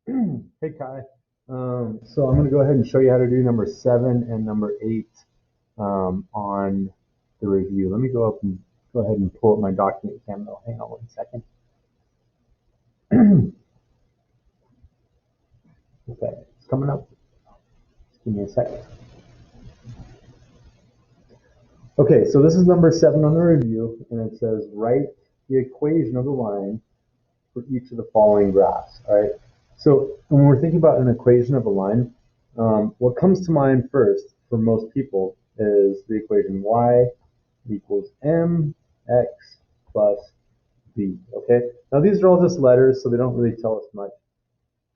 Hey Kai. So I'm going to go ahead and show you how to do number 7 and number 8 on the review. Let me go ahead and pull up my document camera. Hang on 1 second. Okay, it's coming up. Just give me a second. Okay, so this is number 7 on the review, and it says write the equation of the line for each of the following graphs. All right. So when we're thinking about an equation of a line, what comes to mind first for most people is the equation y equals mx plus b. Okay. Now these are all just letters, so they don't really tell us much.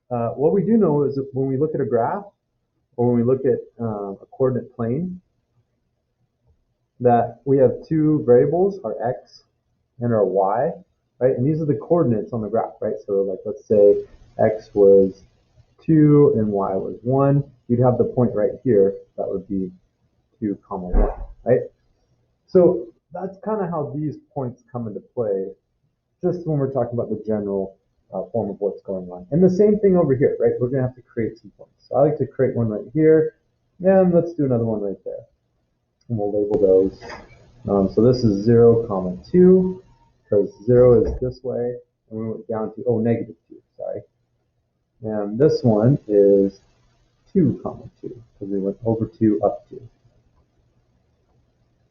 What we do know is that when we look at a graph or when we look at a coordinate plane, that we have two variables, our x and our y, right? And these are the coordinates on the graph, right? So like let's say x was 2 and y was 1. You'd have the point right here that would be 2 comma 1, right? So that's kind of how these points come into play, just when we're talking about the general form of what's going on. And the same thing over here, right? We're going to have to create some points. So I like to create one right here, and let's do another one right there. And we'll label those. So this is 0 comma 2, because 0 is this way, and we went down to, negative 2, sorry. And this one is 2 comma 2, because we went over 2 up 2.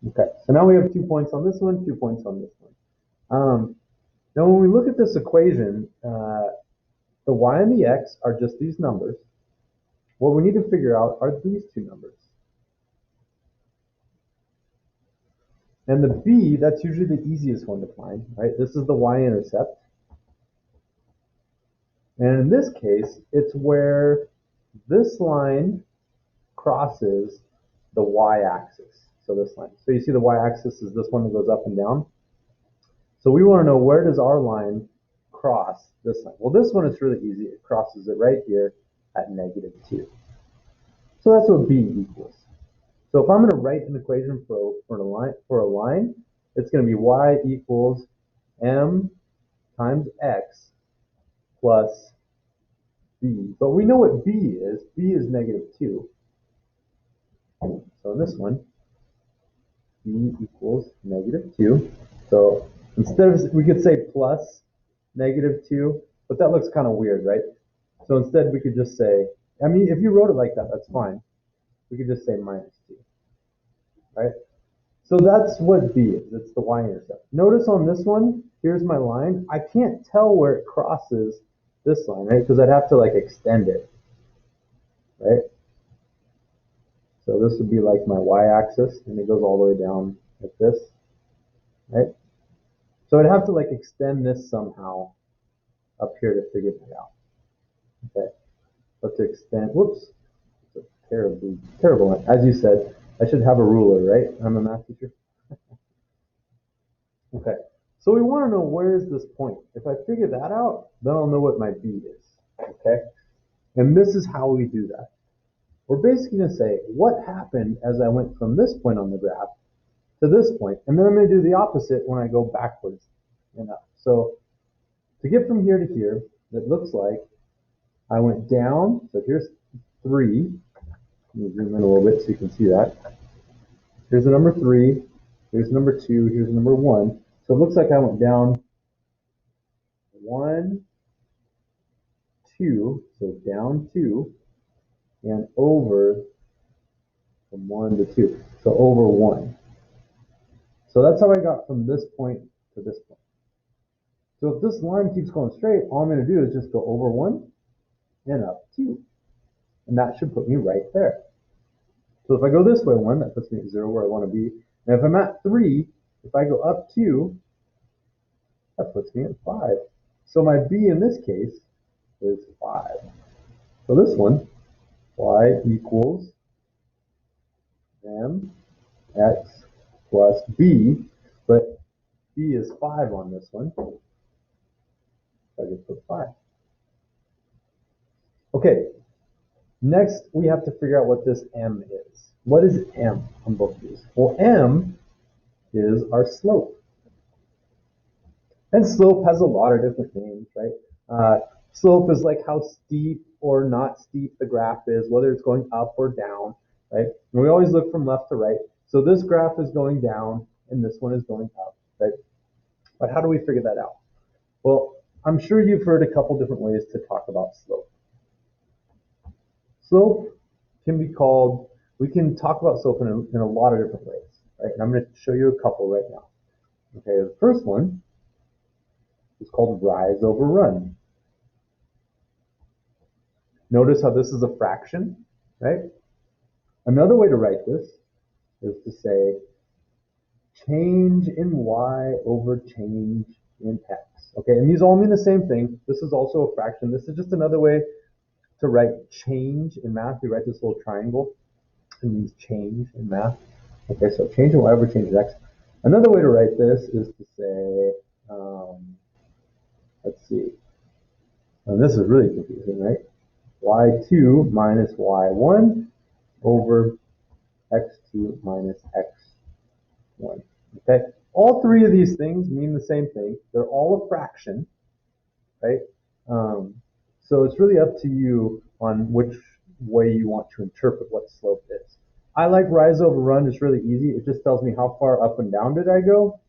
Okay, so now we have 2 points on this one, 2 points on this one. Now when we look at this equation, the y and the x are just these numbers. What we need to figure out are these two numbers. And the b, that's usually the easiest one to find, right? This is the y-intercept. And in this case, it's where this line crosses the y-axis. So this line. So you see the y-axis is this one that goes up and down. So we want to know, where does our line cross this line? Well, this one is really easy. It crosses it right here at negative 2. So that's what b equals. So if I'm going to write an equation for a line, it's going to be y equals m times x plus b. But we know what b is. B is negative 2. So in this one, b equals negative 2. So instead of, we could say plus negative 2, but that looks kind of weird, right? So instead we could just say, I mean, if you wrote it like that, that's fine. We could just say minus 2, right? So that's what b is. It's the y-intercept. Notice on this one, here's my line. I can't tell where it crosses this line, right? Because I'd have to like extend it, right? So this would be like my y-axis, and it goes all the way down like this, right? So I'd have to like extend this somehow up here to figure that out. Okay, let's extend, whoops, it's a terrible one. As you said, I should have a ruler, right? I'm a math teacher. Okay, so we want to know, where is this point? If I figure that out, then I'll know what my b is, okay? And this is how we do that. We're basically going to say, what happened as I went from this point on the graph to this point, and then I'm going to do the opposite when I go backwards and up. So to get from here to here, it looks like I went down. So here's 3. Let me zoom in a little bit so you can see that. Here's the number 3. Here's number 2. Here's number 1. So it looks like I went down 1, 2. So down 2 and over from 1 to 2. So over 1. So that's how I got from this point to this point. So if this line keeps going straight, all I'm going to do is just go over 1 and up 2. And that should put me right there. So if I go this way 1, that puts me at 0 where I want to be. And if I'm at 3, if I go up 2, that puts me at 5. So my b in this case is 5. So this one, y equals mx plus b, but b is 5 on this one. So I just put 5. Okay, next we have to figure out what this m is. What is m on both of these? Well, m is our slope. And slope has a lot of different names, right? Slope is like how steep or not steep the graph is, whether it's going up or down, right? And we always look from left to right. So this graph is going down and this one is going up, right? But how do we figure that out? Well, I'm sure you've heard a couple different ways to talk about slope. Slope can be called, we can talk about slope in a lot of different ways, right? And I'm going to show you a couple right now. Okay, the first one is called rise over run. Notice how this is a fraction, right? Another way to write this is to say change in y over change in x. Okay, and these all mean the same thing. This is also a fraction. This is just another way to write change in math. We write this little triangle. It means change in math. Okay, so change in y over change in x. Another way to write this is to say, let's see. And this is really confusing, right? y2 minus y1 over x2 minus x1. Okay, all three of these things mean the same thing. They're all a fraction, right? So it's really up to you on which way you want to interpret what slope is. I like rise over run. It's really easy. It just tells me how far up and down did I go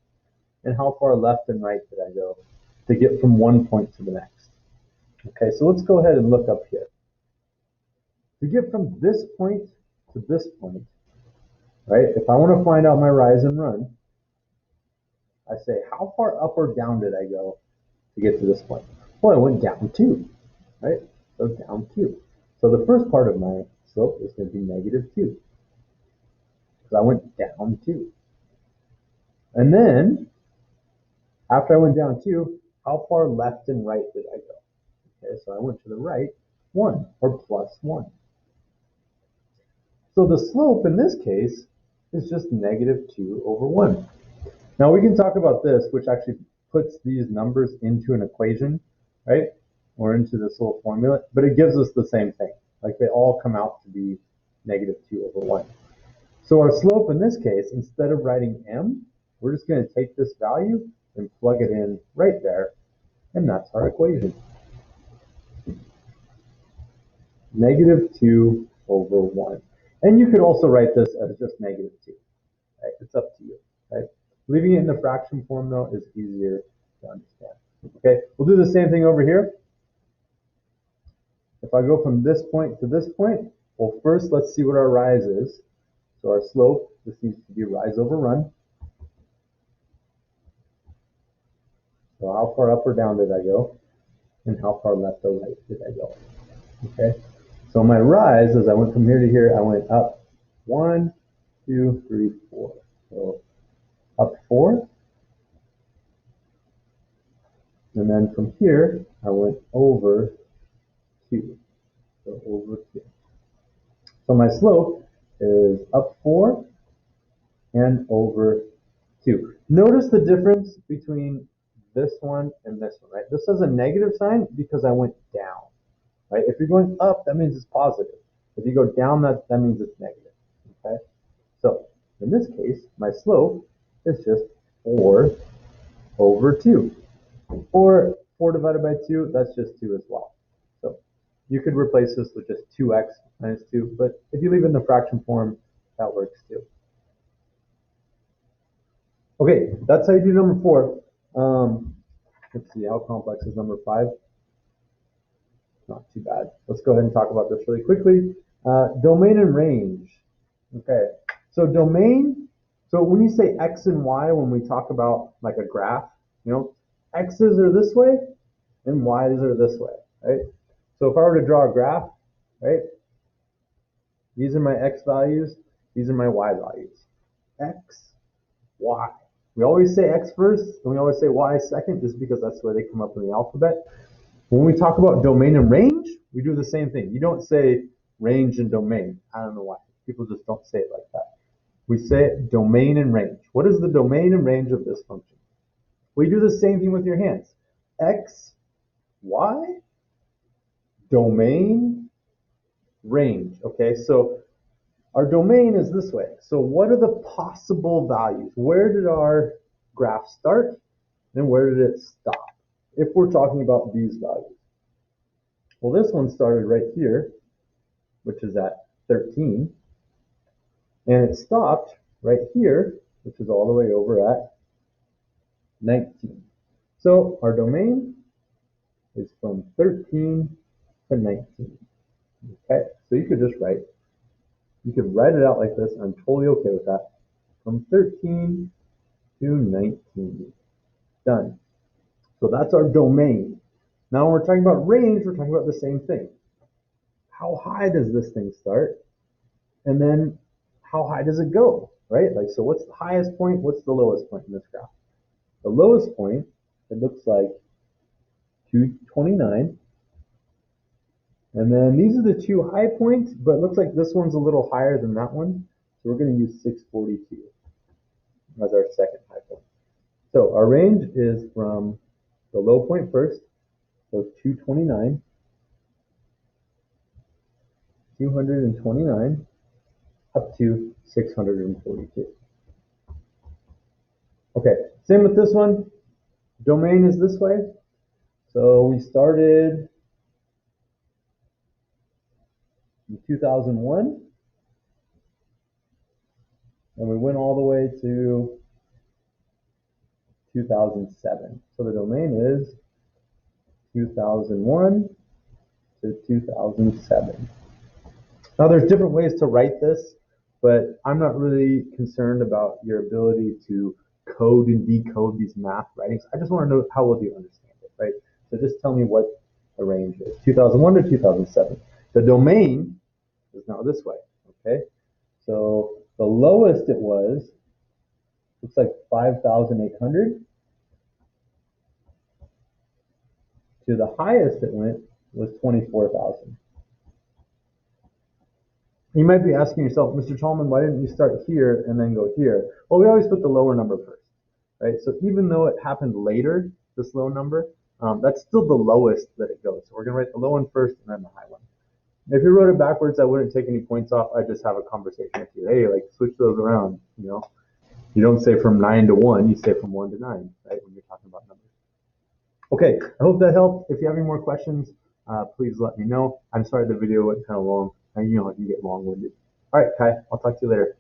and how far left and right did I go to get from one point to the next. Okay, so let's go ahead and look up here. To get from this point to this point, right, if I want to find out my rise and run, I say, how far up or down did I go to get to this point? Well, I went down 2, right? So down 2. So the first part of my slope is going to be negative 2, because I went down 2. And then, after I went down 2, how far left and right did I go? Okay, so I went to the right 1, or plus 1. So the slope in this case is just negative 2 over 1. Now we can talk about this, which actually puts these numbers into an equation, right? Or into this little formula, but it gives us the same thing. Like they all come out to be negative 2 over 1. So our slope in this case, instead of writing m, we're just going to take this value and plug it in right there, and that's our equation. Negative 2 over 1. And you could also write this as just negative 2. Right? It's up to you. Right? Leaving it in the fraction form, though, is easier to understand. Okay, we'll do the same thing over here. If I go from this point to this point, well, first let's see what our rise is. So our slope, this needs to be rise over run. So how far up or down did I go? And how far left or right did I go? Okay, so my rise, as I went from here to here, I went up 1, 2, 3, 4. So up 4. And then from here, I went over 2. So over 2. So my slope is up 4 and over 2. Notice the difference between this one and this one, right? This has a negative sign because I went down, right? If you're going up, that means it's positive. If you go down, that means it's negative, okay? So in this case, my slope is just 4 over 2. Or 4 divided by 2, that's just 2 as well. So you could replace this with just 2x minus 2, but if you leave it in the fraction form, that works too. Okay, that's how you do number 4. Let's see, how complex is number 5? Not too bad. Let's go ahead and talk about this really quickly. Domain and range. Okay, so domain, so when you say x and y, when we talk about like a graph, you know, x's are this way and y's are this way, right? So if I were to draw a graph, right, these are my x values, these are my y values. X, y. We always say x first, and we always say y second, just because that's where they come up in the alphabet. When we talk about domain and range, we do the same thing. You don't say range and domain. I don't know why. People just don't say it like that. We say domain and range. What is the domain and range of this function? We do the same thing with your hands. X, y, domain, range. Okay, so our domain is this way. So what are the possible values? Where did our graph start and where did it stop? If we're talking about these values. Well, this one started right here, which is at 13, and it stopped right here, which is all the way over at 19. So our domain is from 13 to 19. Okay, so you could just you could write it out like this. I'm totally okay with that. From 13 to 19. Done. So that's our domain. Now when we're talking about range, we're talking about the same thing. How high does this thing start? And then how high does it go, right? Like, so what's the highest point? What's the lowest point in this graph? The lowest point, it looks like 229. And then these are the two high points, but it looks like this one's a little higher than that one. So we're going to use 642 as our second high point. So our range is from the low point first, so 229, up to 642. Okay, same with this one. Domain is this way. So we started in 2001, and we went all the way to 2007. So the domain is 2001 to 2007. Now there's different ways to write this, but I'm not really concerned about your ability to code and decode these math writings. I just want to know how well do you understand it, right? So just tell me what the range is, 2001 to 2007. The domain is now this way, okay? So the lowest it was, looks like 5,800. To the highest it went was 24,000. You might be asking yourself, Mr. Tallman, why didn't you start here and then go here? Well, we always put the lower number first, right? So even though it happened later, this low number, that's still the lowest that it goes. So we're going to write the low one first and then the high one. If you wrote it backwards, I wouldn't take any points off. I'd just have a conversation with you. Hey, like switch those around, you know? You don't say from 9 to 1, you say from 1 to 9, right? When you're talking about numbers. Okay, I hope that helped. If you have any more questions, please let me know. I'm sorry the video went kind of long. You know, it can get long-winded. All right, Kai, I'll talk to you later.